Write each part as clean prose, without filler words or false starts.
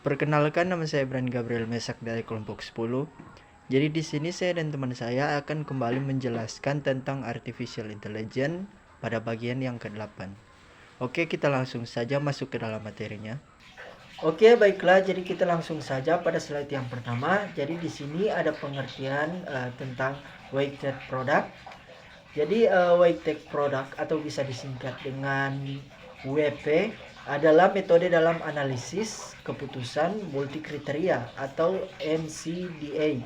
Perkenalkan, nama saya Bran Gabriel Mesak dari kelompok 10. Jadi di sini saya dan teman saya akan kembali menjelaskan tentang artificial intelligence pada bagian yang ke-8. Oke, kita langsung saja masuk ke dalam materinya. Oke, baiklah. Jadi kita langsung saja pada slide yang pertama. Jadi di sini ada pengertian tentang weighted product. Jadi weighted product atau bisa disingkat dengan WP adalah metode dalam analisis keputusan multikriteria atau MCDA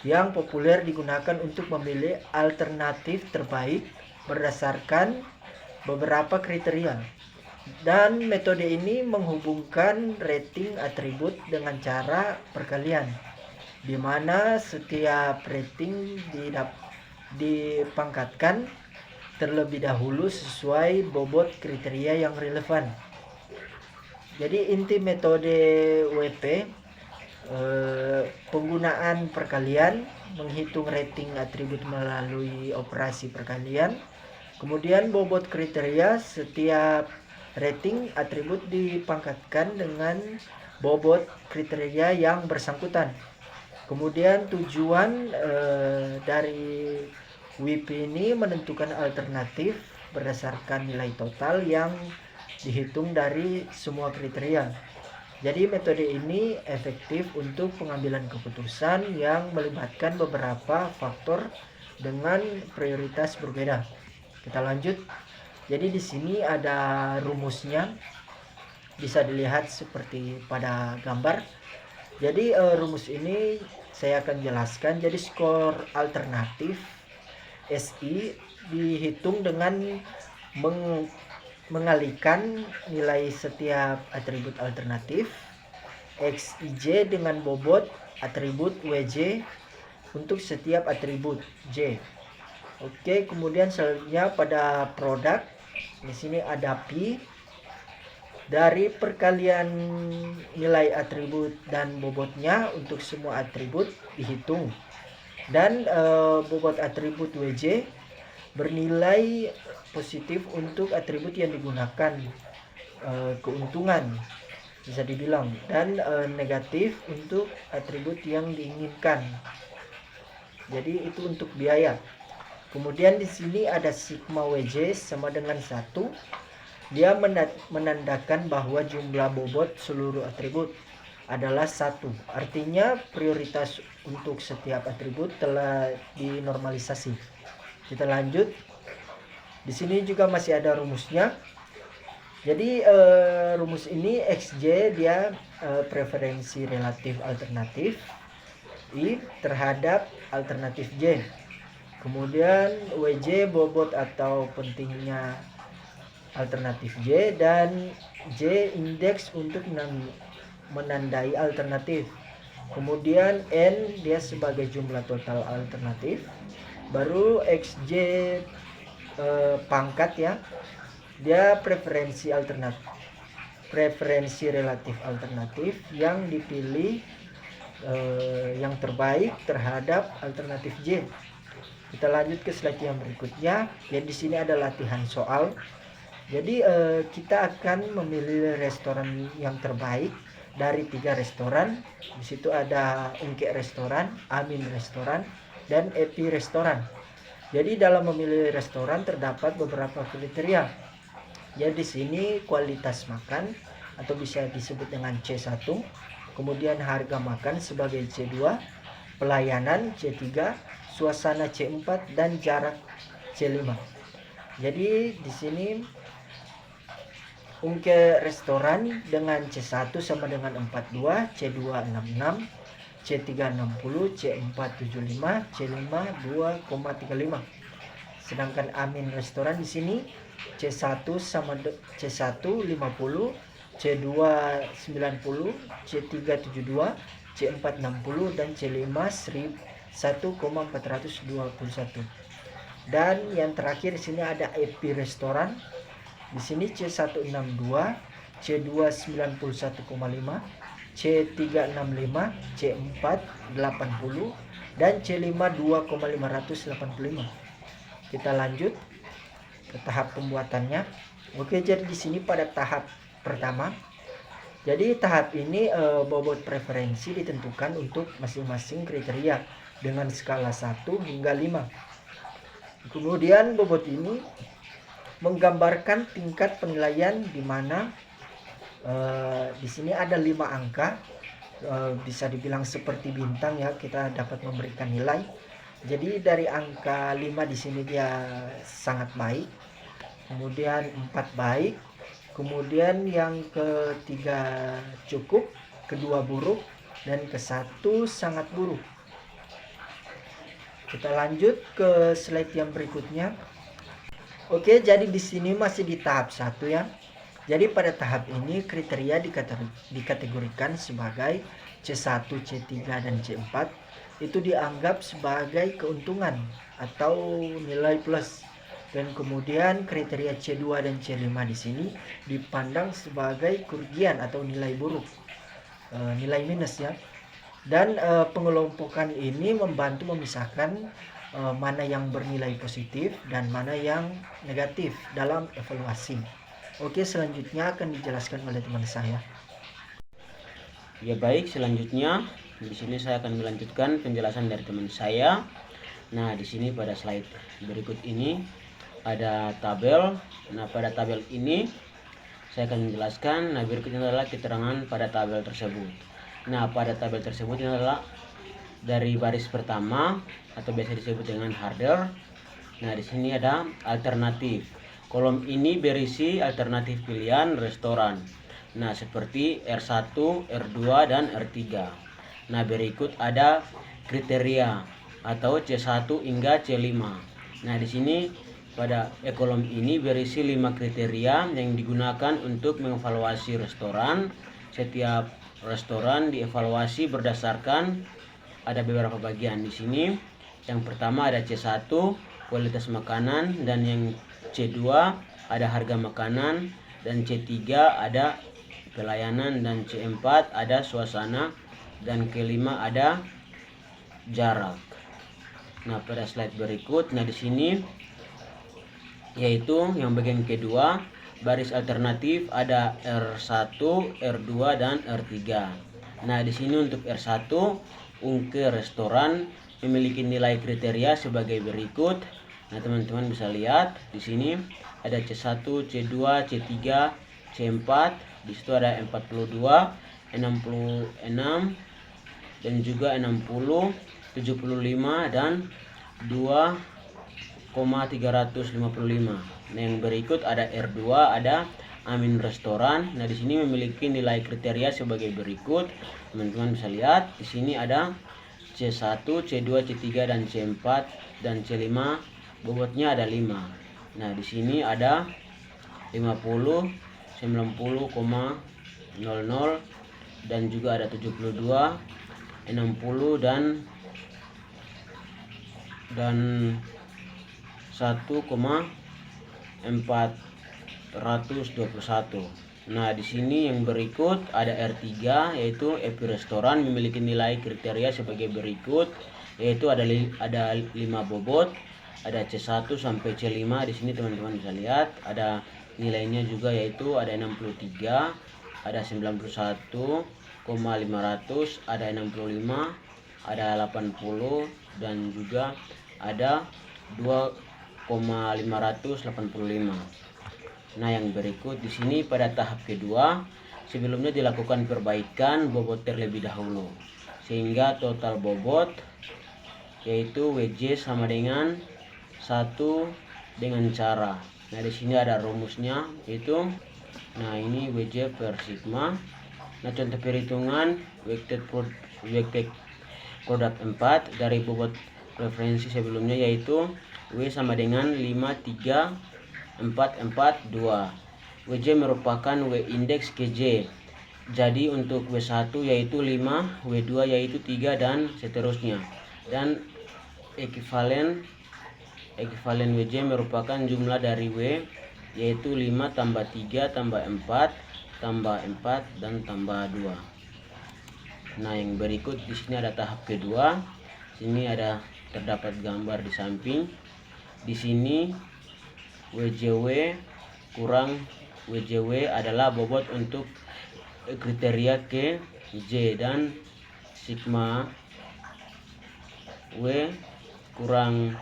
yang populer digunakan untuk memilih alternatif terbaik berdasarkan beberapa kriteria. Dan metode ini menghubungkan rating atribut dengan cara perkalian, di mana setiap rating dipangkatkan terlebih dahulu sesuai bobot kriteria yang relevan. Jadi inti metode WP, penggunaan perkalian, menghitung rating atribut melalui operasi perkalian, kemudian bobot kriteria. Setiap rating atribut dipangkatkan dengan bobot kriteria yang bersangkutan. Kemudian tujuan dari WP ini menentukan alternatif berdasarkan nilai total yang dihitung dari semua kriteria. Jadi metode ini efektif untuk pengambilan keputusan yang melibatkan beberapa faktor dengan prioritas berbeda. Kita lanjut. Jadi di sini ada rumusnya, bisa dilihat seperti pada gambar. Jadi rumus ini saya akan jelaskan. Jadi skor alternatif SI dihitung dengan mengalihkan nilai setiap atribut alternatif XIJ dengan bobot atribut WJ untuk setiap atribut J. Oke, kemudian selanjutnya pada produk, di sini ada P dari perkalian nilai atribut dan bobotnya untuk semua atribut dihitung, dan bobot atribut WJ bernilai positif untuk atribut yang digunakan, keuntungan bisa dibilang, dan negatif untuk atribut yang diinginkan. Jadi itu untuk biaya. Kemudian di sini ada sigma WJ sama dengan 1. Dia menandakan bahwa jumlah bobot seluruh atribut adalah 1. Artinya prioritas untuk setiap atribut telah dinormalisasi. Kita lanjut. Di sini juga masih ada rumusnya. Jadi rumus ini XJ dia preferensi relatif alternatif I terhadap alternatif J. Kemudian WJ bobot atau pentingnya alternatif J, dan J indeks untuk menandai alternatif. Kemudian N dia sebagai jumlah total alternatif. Baru XJ pangkat ya, dia preferensi relatif alternatif yang dipilih yang terbaik terhadap alternatif J. Kita lanjut ke slide yang berikutnya. Jadi di sini ada latihan soal. Jadi kita akan memilih restoran yang terbaik dari 3 restoran. Di situ ada Ungkek Restoran, Amin Restoran, dan Epi Restoran. Jadi dalam memilih restoran terdapat beberapa kriteria. Jadi di sini kualitas makan atau bisa disebut dengan C1, kemudian harga makan sebagai C2, pelayanan C3, suasana C4, dan jarak C5. Jadi di sini Ungkek Restoran dengan C1 sama dengan 42, C2 66, C3 60, C4 75, C5 2,35. Sedangkan Amin Restoran di sini C1 sama C1 50, C2 90, C3 72, C4 60, dan C5 1,421. Dan yang terakhir di sini ada Epi Restoran. Di sini C1 62, C2 91,5, C3 65, C4 80, dan C5 2,585. Kita lanjut ke tahap pembuatannya. Oke, jadi di sini pada tahap pertama Jadi tahap ini bobot preferensi ditentukan untuk masing-masing kriteria dengan skala 1 hingga 5. Kemudian bobot ini menggambarkan tingkat penilaian di mana di sini ada 5 angka, bisa dibilang seperti bintang ya, kita dapat memberikan nilai. Jadi dari angka 5 di sini dia sangat baik, kemudian 4 baik, kemudian yang ketiga cukup, kedua buruk, dan ke-1 sangat buruk. Kita lanjut ke slide yang berikutnya. Oke, jadi di sini masih di tahap 1 ya. Jadi pada tahap ini kriteria dikategorikan sebagai C1, C3, dan C4 itu dianggap sebagai keuntungan atau nilai plus. Dan kemudian kriteria C2 dan C5 di sini dipandang sebagai kerugian atau nilai buruk, nilai minus ya. Dan pengelompokan ini membantu memisahkan mana yang bernilai positif dan mana yang negatif dalam evaluasi. Oke, selanjutnya akan dijelaskan oleh teman saya. Ya baik, selanjutnya di sini saya akan melanjutkan penjelasan dari teman saya. Nah, di sini pada slide berikut ini ada tabel. Nah, pada tabel ini saya akan menjelaskan. Nah, berikutnya adalah keterangan pada tabel tersebut. Nah, pada tabel tersebut ini adalah dari baris pertama atau biasa disebut dengan header. Nah, di sini ada alternatif. Kolom ini berisi alternatif pilihan restoran. Nah, seperti R1, R2, dan R3. Nah, berikut ada kriteria atau C1 hingga C5. Nah, di sini pada kolom ini berisi 5 kriteria yang digunakan untuk mengevaluasi restoran. Setiap restoran dievaluasi berdasarkan ada beberapa bagian di sini. Yang pertama ada C1 kualitas makanan, dan yang C2 ada harga makanan, dan C3 ada pelayanan, dan C4 ada suasana, dan kelima ada jarak. Nah, pada slide berikut, nah di sini yaitu yang bagian kedua, baris alternatif ada R1, R2, dan R3. Nah, di sini untuk R1, ungke restoran memiliki nilai kriteria sebagai berikut. Nah, teman-teman bisa lihat di sini ada C1, C2, C3, C4. Di situ ada 42, 66, dan juga 60, 75, dan 2,355. Nah, yang berikut ada R2, ada Amin Restoran. Nah, di sini memiliki nilai kriteria sebagai berikut. Teman-teman bisa lihat di sini ada C1, C2, C3, dan C4, dan C5 bobotnya ada 5. Nah, di sini ada 50, 90,00, dan juga ada 72, 60, dan 1,421. Nah, di sini yang berikut ada R3 yaitu Epi Restoran memiliki nilai kriteria sebagai berikut, yaitu ada 5 bobot, ada C1 sampai C5. Di sini teman-teman bisa lihat ada nilainya juga, yaitu ada 63, ada 91,500, ada 65, ada 80, dan juga ada 2,585. Nah, yang berikut di sini pada tahap kedua, sebelumnya dilakukan perbaikan bobot terlebih dahulu sehingga total bobot yaitu WJ sama dengan 1 dengan cara. Nah, di sini ada rumusnya itu. Nah, ini WJ per sigma. Nah, contoh perhitungan weighted product 4 dari bobot referensi sebelumnya yaitu W sama dengan 53442. WJ merupakan W indeks KJ. Jadi untuk W1 yaitu 5, W2 yaitu 3, dan seterusnya. Dan ekivalen WJ merupakan jumlah dari W yaitu 5 tambah 3 tambah 4 tambah 4 dan tambah 2. Nah, yang berikut di sini ada tahap kedua. Sini ada terdapat gambar di samping. Di sini WJW kurang WJW adalah bobot untuk kriteria ke J, dan sigma W kurang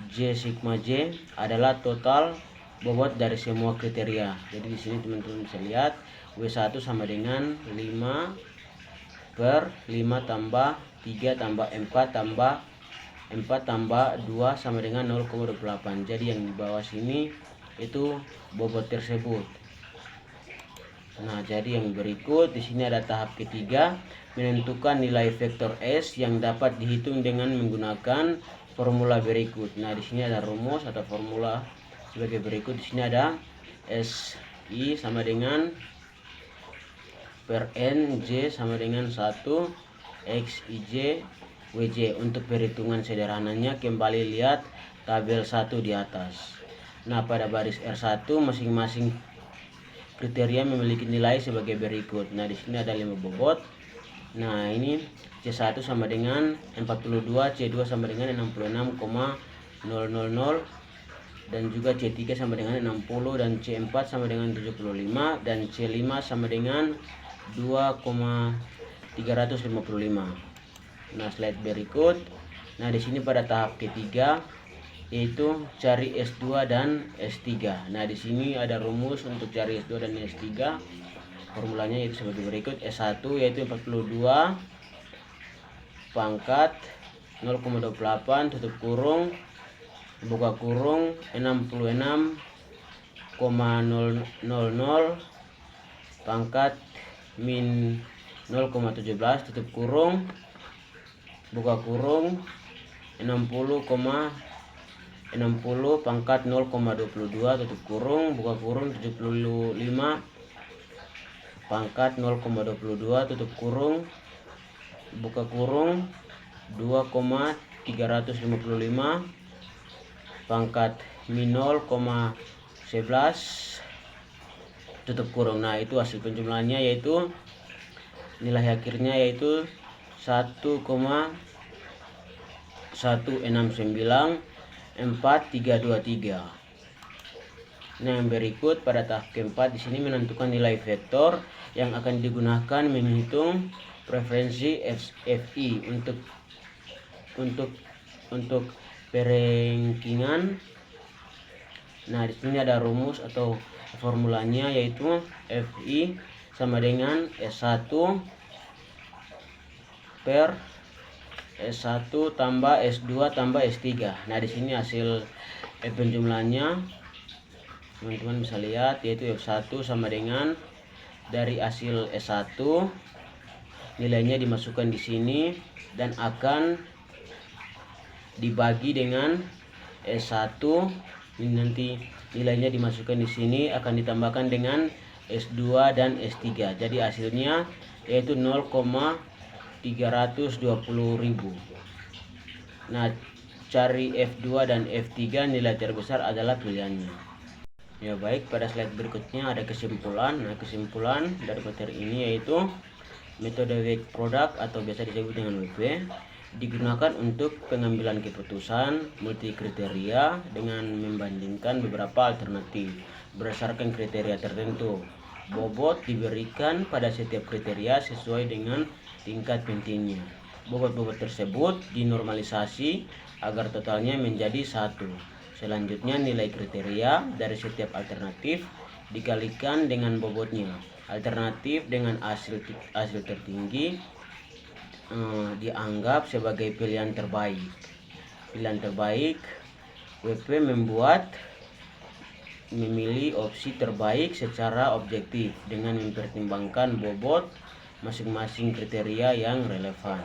J sigma J adalah total bobot dari semua kriteria. Jadi di sini teman-teman bisa lihat W1 sama dengan 5 per 5 tambah 3 tambah 4 tambah 4 tambah 2 sama dengan 0,28. Jadi yang di bawah sini itu bobot tersebut. Nah, jadi yang berikut di sini ada tahap ketiga, menentukan nilai vektor S yang dapat dihitung dengan menggunakan formula berikut. Nah, di sini ada rumus atau formula sebagai berikut. Di sini ada SI sama dengan per N J sama dengan 1 XIJ WJ. Untuk perhitungan sederhananya kembali lihat tabel 1 di atas. Nah, pada baris R1 masing-masing kriteria memiliki nilai sebagai berikut. Nah, di sini ada 5 bobot. Nah, ini C1 sama dengan 42, C2 sama dengan 66,000 dan juga C3 sama dengan 60 dan C4 sama dengan 75 dan C5 sama dengan 2,355. Nah, slide berikut. Nah, di sini pada tahap ketiga yaitu cari S2 dan S3. Nah, di sini ada rumus untuk cari S2 dan S3. Formulanya yaitu sebagai berikut. S1 yaitu 42 pangkat 0,28 tutup kurung buka kurung 66,000 pangkat min 0,17 tutup kurung buka kurung 60 pangkat 0,22 tutup kurung buka kurung 75 pangkat 0,22 tutup kurung buka kurung 2,355 pangkat min 0,11 tutup kurung. Nah, itu hasil penjumlahannya yaitu nilai akhirnya yaitu 1,1694323. Nah, yang berikut pada tahap keempat di sini menentukan nilai vektor yang akan digunakan menghitung preferensi FI untuk perengkingan. Nah, di sini ada rumus atau formulanya yaitu FI sama dengan S1 per S1 tambah S2 tambah S3. Nah, di sini hasil penjumlahannya teman-teman bisa lihat yaitu F1 sama dengan dari hasil S1 nilainya dimasukkan di sini dan akan dibagi dengan S1. Ini nanti nilainya dimasukkan di sini akan ditambahkan dengan S2 dan S3. Jadi hasilnya yaitu 0,320.000. Nah, cari F2 dan F3 nilai terbesar adalah pilihannya. Ya, baik, pada slide berikutnya ada kesimpulan. Nah, kesimpulan dari materi ini yaitu metode weight product atau biasa disebut dengan WP digunakan untuk pengambilan keputusan multi kriteria dengan membandingkan beberapa alternatif berdasarkan kriteria tertentu. Bobot diberikan pada setiap kriteria sesuai dengan tingkat pentingnya. Bobot-bobot tersebut dinormalisasi agar totalnya menjadi 1. Selanjutnya nilai kriteria dari setiap alternatif dikalikan dengan bobotnya. Alternatif dengan hasil tertinggi dianggap sebagai pilihan terbaik. Pilihan terbaik, WP memilih opsi terbaik secara objektif dengan mempertimbangkan bobot masing-masing kriteria yang relevan.